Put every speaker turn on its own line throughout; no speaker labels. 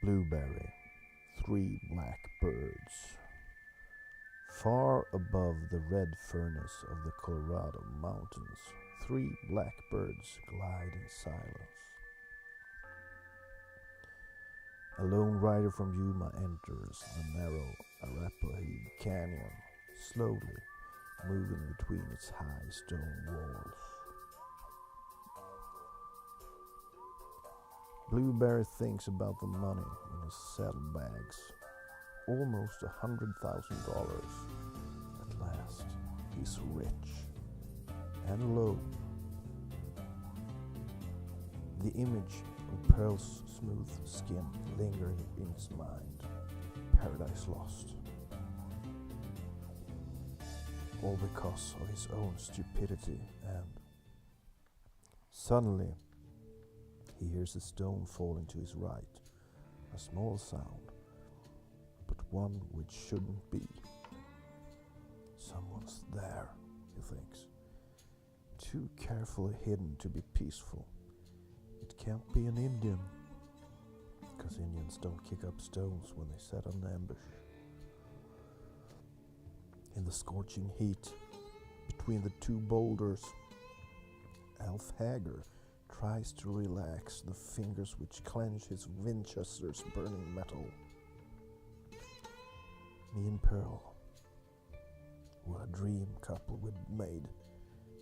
Blueberry, three black birds. Far above the red furnace of the Colorado mountains, three black birds glide in silence. A lone rider from Yuma enters the narrow Arapahoe Canyon, slowly moving between its high stone walls. Blueberry thinks about the money in his saddlebags. Almost $100,000. At last, he's rich and alone. The image of Pearl's smooth skin lingered in his mind. Paradise lost. All because of his own stupidity, and suddenly he hears a stone falling to his right. A small sound, but one which shouldn't be. Someone's there, he thinks. Too carefully hidden to be peaceful. It can't be an Indian, because Indians don't kick up stones when they set an ambush. In the scorching heat, between the two boulders, Alf Hager tries to relax the fingers which clench his Winchester's burning metal. Me and Pearl, what a dream couple we'd made,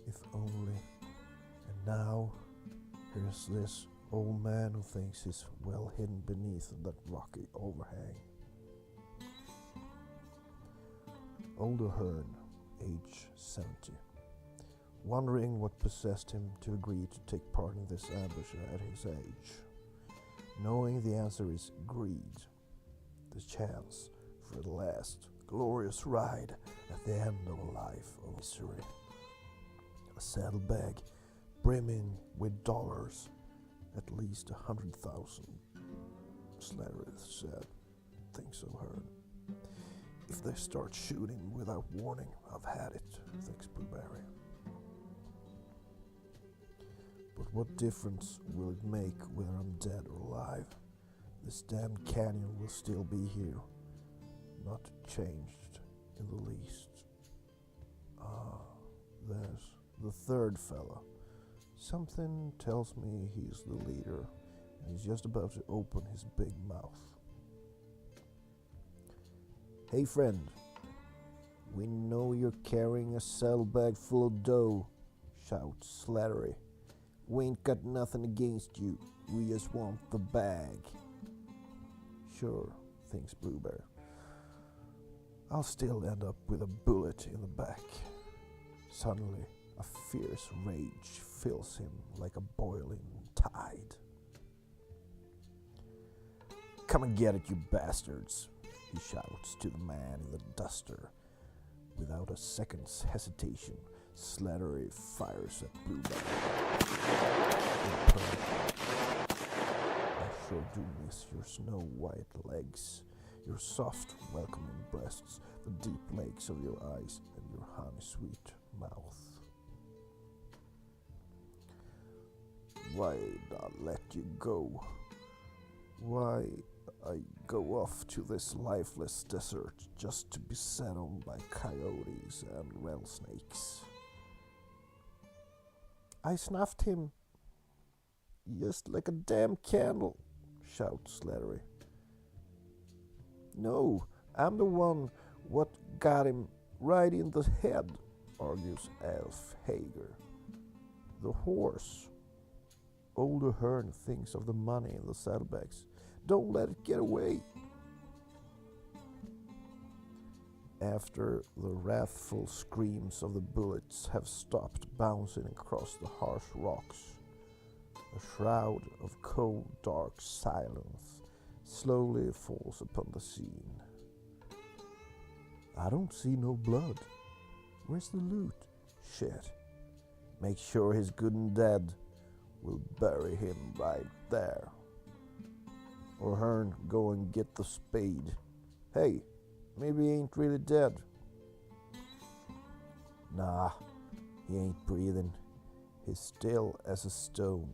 if only. And now, here's this old man who thinks he's well hidden beneath that rocky overhang. Older Hearn, age 70. Wondering what possessed him to agree to take part in this ambush at his age. Knowing the answer is greed, the chance for the last glorious ride at the end of a life of misery. A saddlebag brimming with dollars, at least 100,000. Slattery said, thinks so, Hearn. If they start shooting without warning, I've had it, thinks Blueberry. But what difference will it make whether I'm dead or alive? This damned canyon will still be here, not changed in the least. There's the third fella. Something tells me he's the leader, and he's just about to open his big mouth. Hey friend, we know you're carrying a saddlebag full of dough, shouts Slattery. We ain't got nothing against you, we just want the bag. Sure, thinks Blueberry. I'll still end up with a bullet in the back. Suddenly, a fierce rage fills him like a boiling tide. Come and get it, you bastards, he shouts to the man in the duster. Without a second's hesitation, Slattery fires at Blueberry. I sure do miss your snow-white legs, your soft, welcoming breasts, the deep lakes of your eyes, and your honey-sweet mouth. Why'd I let you go? Why I go off to this lifeless desert just to be set on by coyotes and rattlesnakes? I snuffed him, just like a damn candle, shouts Slattery. No, I'm the one what got him right in the head, argues Alf Hager. The horse. Older Hearn thinks of the money in the saddlebags. Don't let it get away. After the wrathful screams of the bullets have stopped bouncing across the harsh rocks, a shroud of cold, dark silence slowly falls upon the scene. I don't see no blood. Where's the loot? Shit. Make sure he's good and dead. We'll bury him right there. Or Hearn, go and get the spade. Hey, maybe he ain't really dead. Nah, he ain't breathing. He's still as a stone.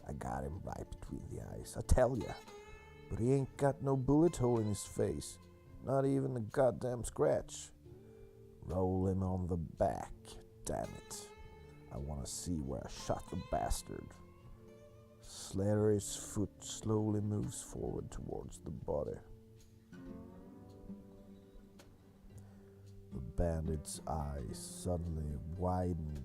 I got him right between the eyes. I tell ya, but he ain't got no bullet hole in his face, not even a goddamn scratch. Roll him on the back, damn it. I want to see where I shot the bastard. Slattery's foot slowly moves forward towards the body. The bandit's eyes suddenly widen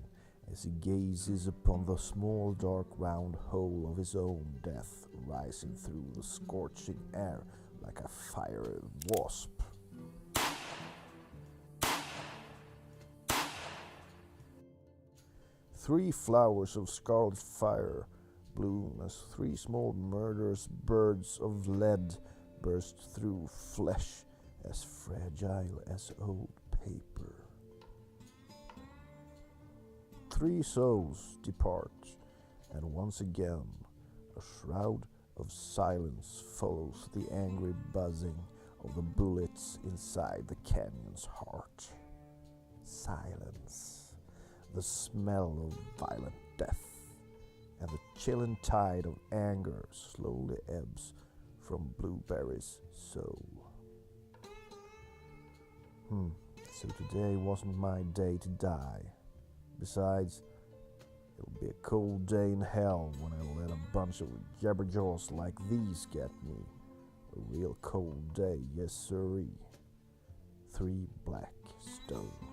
as he gazes upon the small dark round hole of his own death rising through the scorching air like a fiery wasp. Three flowers of scarlet fire bloom as three small murderous birds of lead burst through flesh as fragile as old paper. Three souls depart, and once again a shroud of silence follows the angry buzzing of the bullets inside the canyon's heart. Silence. The smell of violent death, and the chilling tide of anger slowly ebbs from Blueberry's soul. So today wasn't my day to die. Besides, it'll be a cold day in hell when I let a bunch of jabberjaws like these get me. A real cold day, yes sirree. 3 black stones.